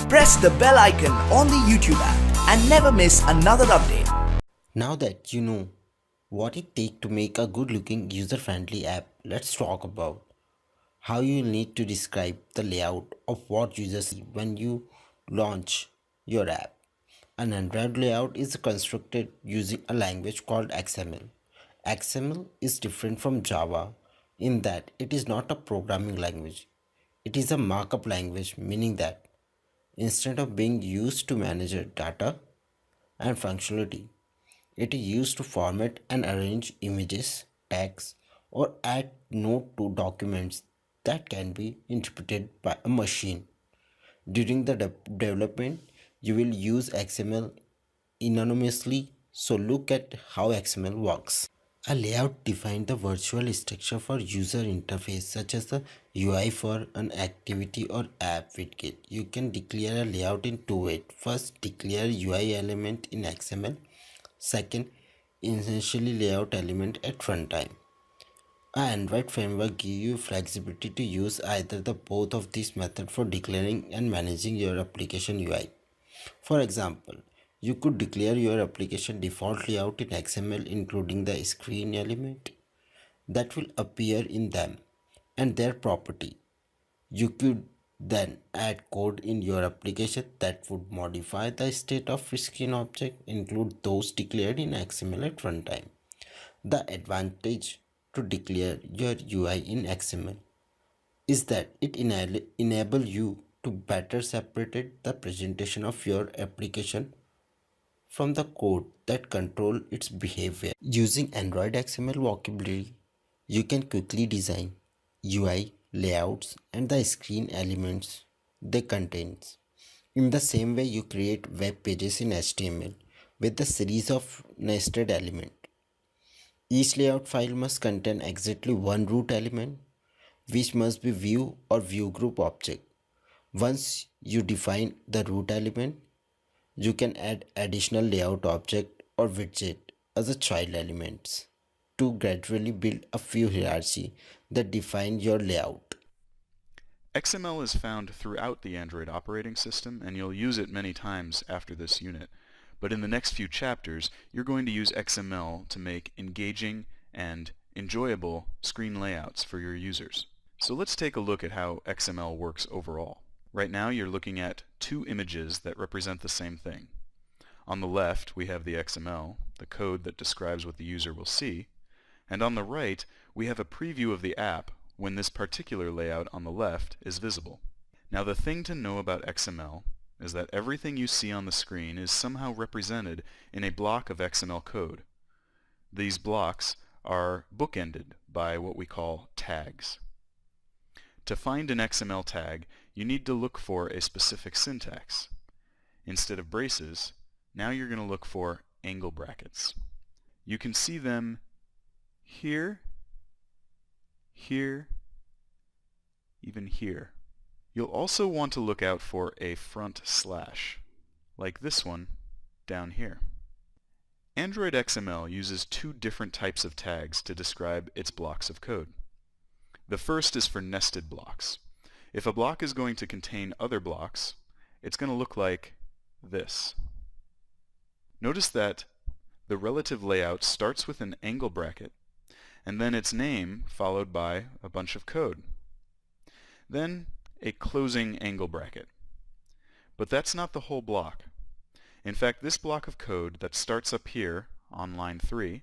Press the bell icon on the YouTube app and never miss another update. Now that you know what it takes to make a good looking user-friendly app, let's talk about how you need to describe the layout of what users see when you launch your app. An Android layout is constructed using a language called XML. XML is different from Java in that it is not a programming language. It is a markup language, meaning that instead of being used to manage data and functionality, it is used to format and arrange images, tags, or add note to documents that can be interpreted by a machine. During the development, you will use XML anonymously, so look at how XML works. A layout defines the virtual structure for user interface such as the UI for an activity or app widget. You can declare a layout in two ways. First, declare UI element in XML. Second, essentially layout element at runtime. An Android framework gives you flexibility to use either the both of these methods for declaring and managing your application UI. For example, you could declare your application default layout in XML including the screen element that will appear in them and their property. You could then add code in your application that would modify the state of screen object, include those declared in XML at runtime. The advantage to declare your UI in XML is that it enables you to better separate the presentation of your application from the code that control its behavior. Using Android XML vocabulary, you can quickly design UI layouts and the screen elements they contains. In the same way you create web pages in HTML with a series of nested elements. Each layout file must contain exactly one root element, which must be view or view group object. Once you define the root element, you can add additional layout object or widget as a child elements to gradually build a few hierarchy that define your layout. XML is found throughout the Android operating system, and you'll use it many times after this unit. But in the next few chapters, you're going to use XML to make engaging and enjoyable screen layouts for your users. So let's take a look at how XML works overall. Right now you're looking at two images that represent the same thing. On the left we have the XML, the code that describes what the user will see, and on the right we have a preview of the app when this particular layout on the left is visible. Now the thing to know about XML is that everything you see on the screen is somehow represented in a block of XML code. These blocks are bookended by what we call tags. To find an XML tag, you need to look for a specific syntax. Instead of braces, now you're going to look for angle brackets. You can see them here, here, even here. You'll also want to look out for a front slash, like this one down here. Android XML uses two different types of tags to describe its blocks of code. The first is for nested blocks. If a block is going to contain other blocks, it's going to look like this. Notice that the relative layout starts with an angle bracket, and then its name followed by a bunch of code. Then a closing angle bracket. But that's not the whole block. In fact, this block of code that starts up here on line 3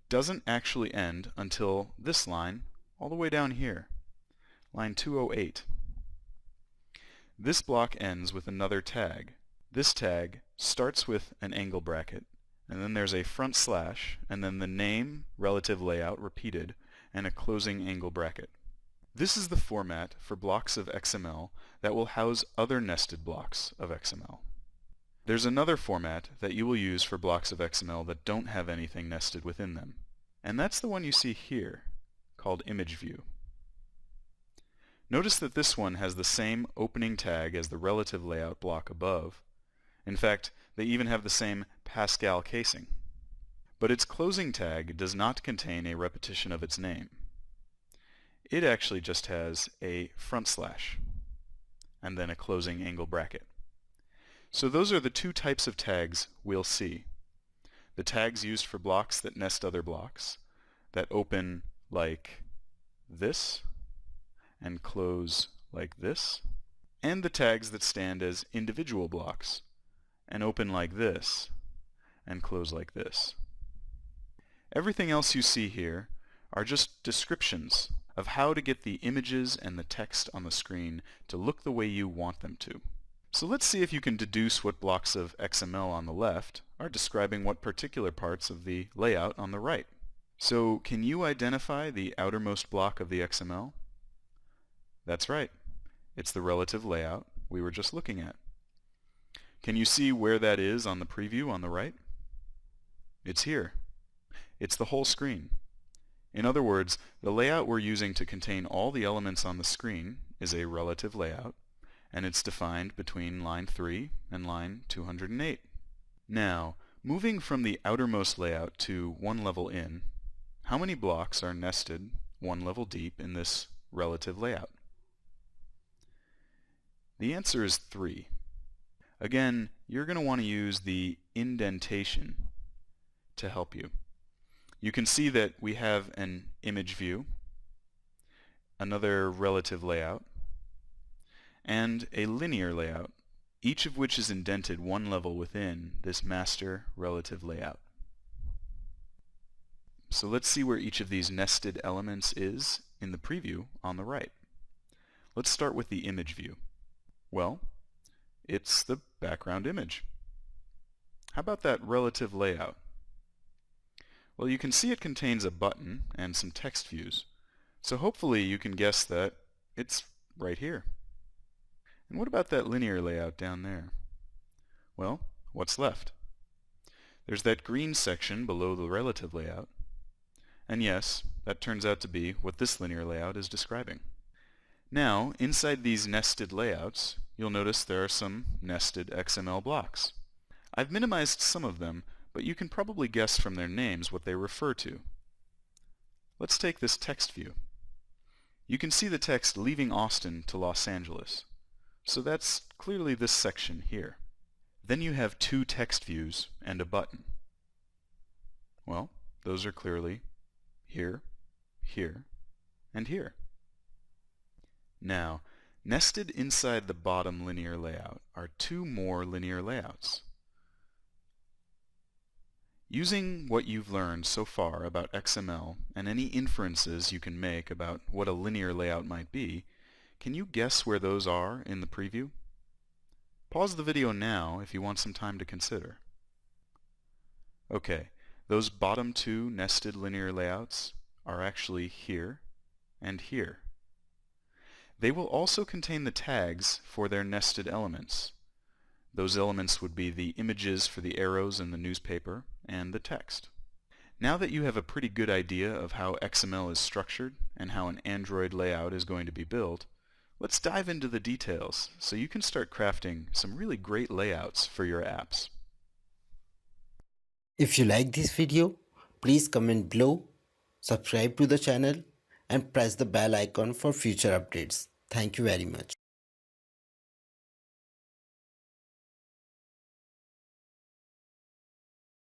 doesn't actually end until this line all the way down here, line 208. This block ends with another tag. This tag starts with an angle bracket, and then there's a front slash, and then the name, relative layout repeated, and a closing angle bracket. This is the format for blocks of XML that will house other nested blocks of XML. There's another format that you will use for blocks of XML that don't have anything nested within them, and that's the one you see here, called image view. Notice that this one has the same opening tag as the relative layout block above. In fact, they even have the same Pascal casing. But its closing tag does not contain a repetition of its name. It actually just has a front slash. and then a closing angle bracket. So those are the two types of tags we'll see. The tags used for blocks that nest other blocks, that open like this and close like this, and the tags that stand as individual blocks and open like this and close like this. Everything else you see here are just descriptions of how to get the images and the text on the screen to look the way you want them to. So let's see if you can deduce what blocks of XML on the left are describing what particular parts of the layout on the right. So can you identify the outermost block of the XML? That's right. It's the relative layout we were just looking at. Can you see where that is on the preview on the right? It's here. It's the whole screen. In other words, the layout we're using to contain all the elements on the screen is a relative layout, and it's defined between line 3 and line 208. Now, moving from the outermost layout to one level in, how many blocks are nested one level deep in this relative layout? The answer is 3. Again, you're going to want to use the indentation to help you. You can see that we have an image view, another relative layout, and a linear layout, each of which is indented one level within this master relative layout. So let's see where each of these nested elements is in the preview on the right. Let's start with the image view. Well, it's the background image. How about that relative layout? Well, you can see it contains a button and some text views, so hopefully you can guess that it's right here. And what about that linear layout down there? Well, what's left? There's that green section below the relative layout, and yes, that turns out to be what this linear layout is describing. Now, inside these nested layouts, you'll notice there are some nested XML blocks. I've minimized some of them, but you can probably guess from their names what they refer to. Let's take this text view. You can see the text leaving Austin to Los Angeles, so that's clearly this section here. Then you have two text views and a button. Well, those are clearly here, here, and here. Now, nested inside the bottom linear layout are two more linear layouts. Using what you've learned so far about XML and any inferences you can make about what a linear layout might be, can you guess where those are in the preview? Pause the video now if you want some time to consider. Okay, those bottom two nested linear layouts are actually here and here. They will also contain the tags for their nested elements. Those elements would be the images for the arrows in the newspaper and the text. Now that you have a pretty good idea of how XML is structured and how an Android layout is going to be built, let's dive into the details so you can start crafting some really great layouts for your apps. If you like this video, please comment below, subscribe to the channel, and press the bell icon for future updates. Thank you very much.